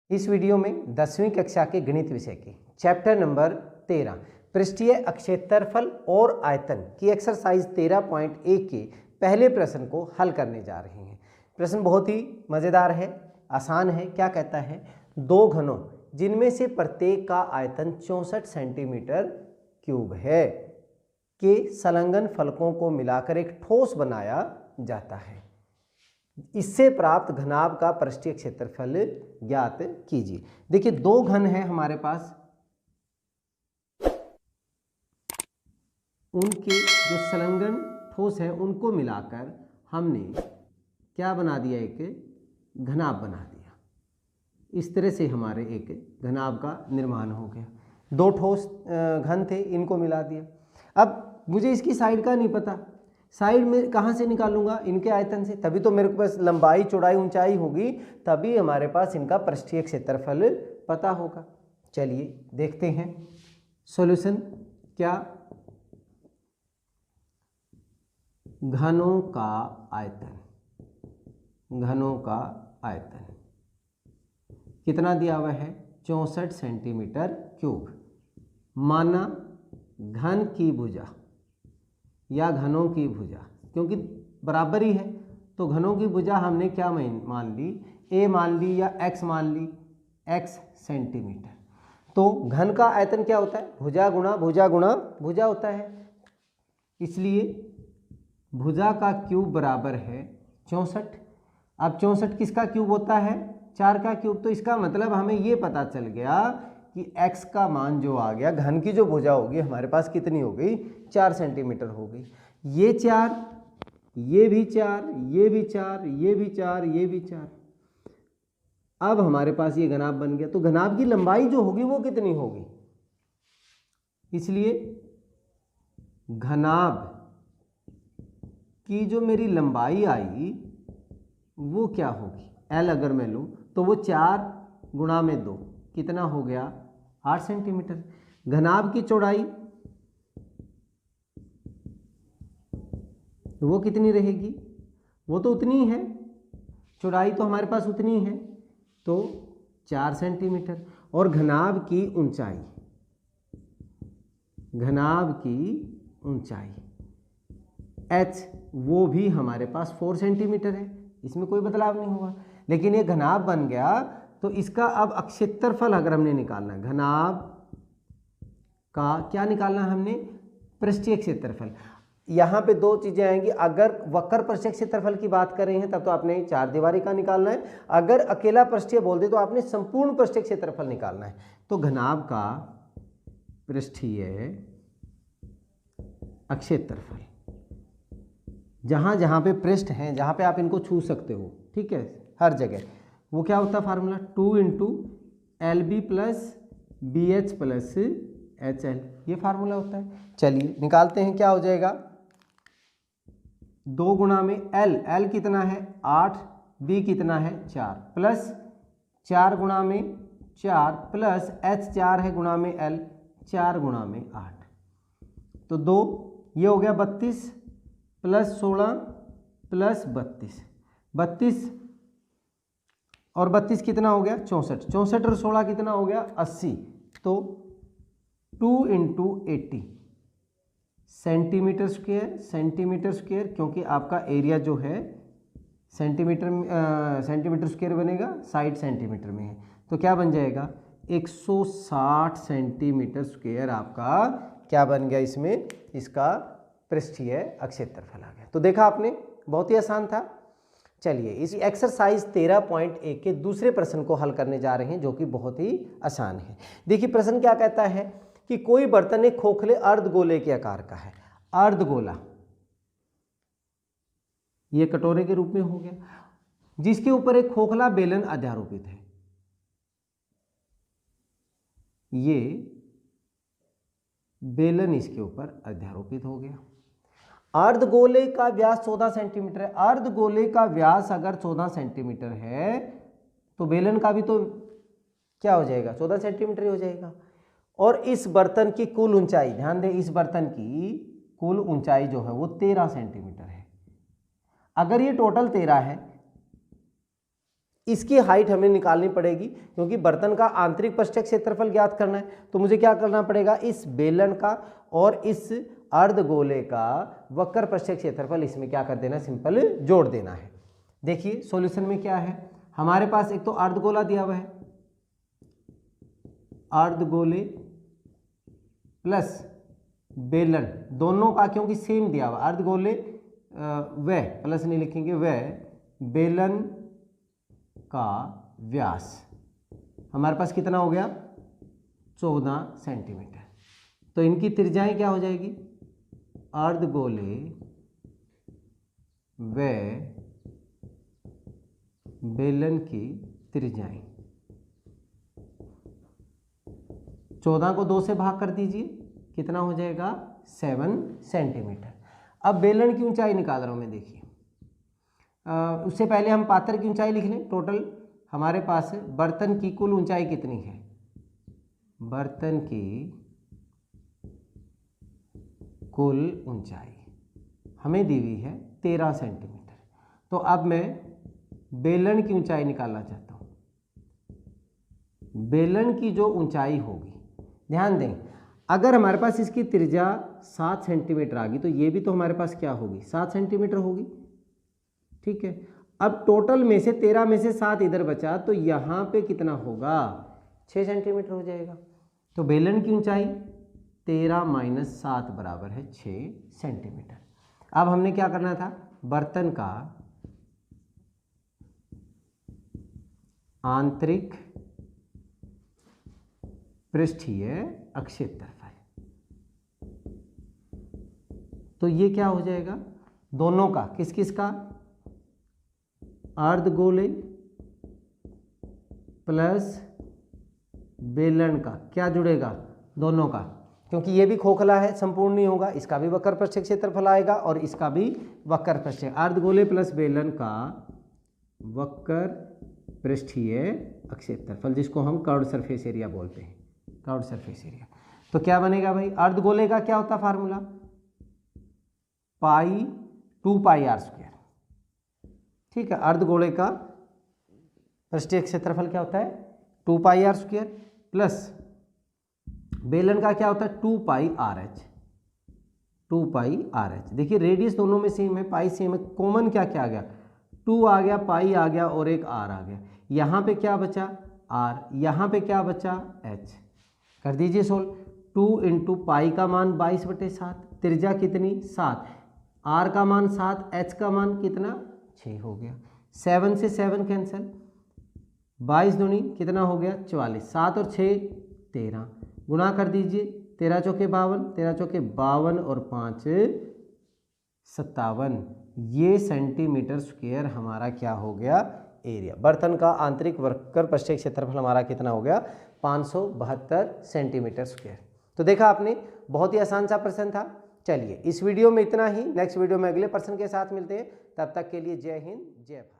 इस वीडियो में 10वीं कक्षा के गणित विषय के चैप्टर नंबर 13 पृष्ठीय अक्षेत्रफल और आयतन की एक्सरसाइज 13.1 के पहले प्रश्न को हल करने जा रहे हैं। प्रश्न बहुत ही मज़ेदार है, आसान है। क्या कहता है, दो घनों जिनमें से प्रत्येक का आयतन 64 सेंटीमीटर क्यूब है के संलग्न फलकों को मिलाकर एक ठोस बनाया जाता है। इससे प्राप्त घनाभ का पृष्ठीय क्षेत्रफल ज्ञात कीजिए। देखिए, दो घन है हमारे पास, उनके जो संलग्न ठोस है उनको मिलाकर हमने क्या बना दिया, एक घनाभ बना दिया। इस तरह से हमारे एक घनाभ का निर्माण हो गया। दो ठोस घन थे, इनको मिला दिया। अब मुझे इसकी साइड का नहीं पता, साइड में कहाँ से निकालूंगा, इनके आयतन से, तभी तो मेरे पास लंबाई चौड़ाई ऊंचाई होगी, तभी हमारे पास इनका पृष्ठीय क्षेत्रफल पता होगा। चलिए देखते हैं सॉल्यूशन। क्या, घनों का आयतन, घनों का आयतन कितना दिया हुआ है, 64 सेंटीमीटर क्यूब। माना घन की भुजा या घनों की भुजा, क्योंकि बराबर ही है तो घनों की भुजा हमने क्या मान ली, a मान ली या x मान ली, x सेंटीमीटर। तो घन का आयतन क्या होता है, भुजा गुणा भुजा गुणा भुजा होता है। इसलिए भुजा का क्यूब बराबर है 64। अब 64 किसका क्यूब होता है, 4 का क्यूब। तो इसका मतलब हमें ये पता चल गया कि x का मान जो आ गया, घन की जो भुजा होगी हमारे पास कितनी हो गई, 4 सेंटीमीटर हो गई। ये 4, ये भी 4, ये भी 4, ये भी 4, ये भी 4। अब हमारे पास ये घनाभ बन गया। तो घनाभ की लंबाई जो होगी वो कितनी होगी, इसलिए घनाभ की जो मेरी लंबाई आई वो क्या होगी, L अगर मैं लूँ तो वो 4 गुणा में 2 कितना हो गया, 8 सेंटीमीटर। घनाभ की चौड़ाई वो कितनी रहेगी, वो तो उतनी है, चौड़ाई तो हमारे पास उतनी है, तो 4 सेंटीमीटर। और घनाभ की ऊंचाई, घनाभ की ऊंचाई h वो भी हमारे पास 4 सेंटीमीटर है, इसमें कोई बदलाव नहीं हुआ। लेकिन ये घनाभ बन गया तो इसका अब क्षेत्रफल अगर हमने निकालना है, घनाभ का क्या निकालना है हमने, पृष्ठीय क्षेत्रफल। यहाँ पे दो चीजें आएंगी। अगर वक्र पृष्ठीय क्षेत्रफल की बात कर रहे हैं तब तो आपने चार दीवारी का निकालना है, अगर अकेला पृष्ठीय बोल दे तो आपने संपूर्ण पृष्ठीय क्षेत्रफल निकालना है। तो घनाभ का पृष्ठीय क्षेत्रफल, जहां जहां पे पृष्ठ हैं, जहां पे आप इनको छू सकते हो, ठीक है, हर जगह, वो क्या होता है formula, 2 into LB plus BH plus HL, ये फार्मूला होता है। चलिए निकालते हैं, क्या हो जाएगा, 2 गुणा में L कितना है 8, B कितना है 4, प्लस 4 गुणा में 4 प्लस H 4 है गुणा में L, 4 गुणा में 8, तो 2, ये हो गया 32 प्लस 16 प्लस 32 और 32 कितना हो गया 64, 64 और 16 कितना हो गया 80। तो 2 इंटू 80 सेंटीमीटर स्क्वायर, क्योंकि आपका एरिया जो है सेंटीमीटर स्क्वायर बनेगा, 60 सेंटीमीटर में है, तो क्या बन जाएगा 160 सेंटीमीटर स्क्वायर आपका क्या बन गया, इसमें इसका पृष्ठीय क्षेत्रफल आ गया। तो देखा आपने, बहुत ही आसान था। चलिए इस एक्सरसाइज 13.1 के दूसरे प्रश्न को हल करने जा रहे हैं, जो कि बहुत ही आसान है। देखिए प्रश्न क्या कहता है कि कोई बर्तन एक खोखले अर्धगोले के आकार का है, अर्धगोला, ये कटोरे के रूप में हो गया, जिसके ऊपर एक खोखला बेलन अध्यारोपित है। ये बेलन इसके ऊपर अध्यारोपित हो गया। अर्धगोले का व्यास 14 सेंटीमीटर है। अर्धगोले का व्यास अगर 14 सेंटीमीटर है तो बेलन का भी तो क्या हो जाएगा, 14 सेंटीमीटर ही हो जाएगा। और इस बर्तन की कुल ऊंचाई, ध्यान दें, इस बर्तन की कुल ऊंचाई जो है वो 13 सेंटीमीटर है। अगर ये टोटल 13 है, इसकी हाइट हमें निकालनी पड़ेगी, क्योंकि बर्तन का आंतरिक पृष्ठीय क्षेत्रफल ज्ञात करना है। तो मुझे क्या करना पड़ेगा, इस बेलन का और इस अर्धगोले का वक्र पृष्ठीय क्षेत्रफल इसमें क्या कर देना, सिंपल जोड़ देना है। देखिए सॉल्यूशन में क्या है, हमारे पास एक तो अर्धगोला दिया हुआ है, अर्धगोले प्लस बेलन दोनों का, क्योंकि सेम दिया हुआ, अर्धगोले वह प्लस नहीं लिखेंगे, वह बेलन का व्यास हमारे पास कितना हो गया, 14 सेंटीमीटर। तो इनकी त्रिज्याएं क्या हो जाएगी, अर्धगोले व बेलन की त्रिज्याएं, 14 को 2 से भाग कर दीजिए, कितना हो जाएगा, 7 सेंटीमीटर। अब बेलन की ऊंचाई निकाल रहा हूं मैं, देखिए उससे पहले हम पात्र की ऊंचाई लिख लें। टोटल हमारे पास बर्तन की कुल ऊंचाई कितनी है, बर्तन की कुल ऊंचाई हमें दी हुई है 13 सेंटीमीटर। तो अब मैं बेलन की ऊंचाई निकालना चाहता हूं। बेलन की जो ऊंचाई होगी, ध्यान दें, अगर हमारे पास इसकी त्रिज्या 7 सेंटीमीटर आ गई तो ये भी तो हमारे पास क्या होगी, 7 सेंटीमीटर होगी, ठीक है। अब टोटल में से 13 में से 7 इधर बचा, तो यहाँ पे कितना होगा, 6 सेंटीमीटर हो जाएगा। तो बेलन की ऊंचाई 13 - 7 बराबर है 6 सेंटीमीटर। अब हमने क्या करना था, बर्तन का आंतरिक पृष्ठीय अक्षेत्रफल, तो ये क्या हो जाएगा, दोनों का, किस किस का, अर्धगोले प्लस बेलन का, क्या जुड़ेगा, दोनों का, क्योंकि ये भी खोखला है, संपूर्ण नहीं होगा, इसका भी वक्र पृष्ठीय क्षेत्रफल आएगा और इसका भी वक्र पृष्ठीय, अर्धगोले प्लस बेलन का वक्र पृष्ठीय क्षेत्रफल, जिसको हम कर्व्ड सरफेस एरिया बोलते हैं, कर्व्ड सरफेस एरिया। तो क्या बनेगा भाई, अर्धगोले का क्या होता है फार्मूला, पाई 2πr², ठीक है। अर्धगोले का पृष्ठीय क्षेत्रफल क्या होता है, 2πr² प्लस बेलन का क्या होता है, 2πrh, 2πrh। देखिए रेडियस दोनों में सेम है, पाई सेम है, कॉमन क्या क्या आ गया, 2 आ गया, पाई आ गया और एक r आ गया। यहाँ पे क्या बचा, r, यहाँ पे क्या बचा, h। कर दीजिए सोल्व, 2 × पाई का मान 22/7, त्रिज्या कितनी, 7, r का मान 7, h का मान कितना, 6 हो गया। 7 से 7 कैंसिल, 22 दूनी कितना हो गया, 44, 7 और 6 13, गुणा कर दीजिए, 13 चौके 52, 13 चौके 52 और 5 57, ये सेंटीमीटर स्क्वायर हमारा क्या हो गया, एरिया। बर्तन का आंतरिक वक्र पृष्ठीय क्षेत्रफल हमारा कितना हो गया, 572 सेंटीमीटर स्क्वायर। तो देखा आपने, बहुत ही आसान सा प्रश्न था। चलिए इस वीडियो में इतना ही, नेक्स्ट वीडियो में अगले प्रश्न के साथ मिलते हैं, तब तक के लिए जय हिंद जय भारत।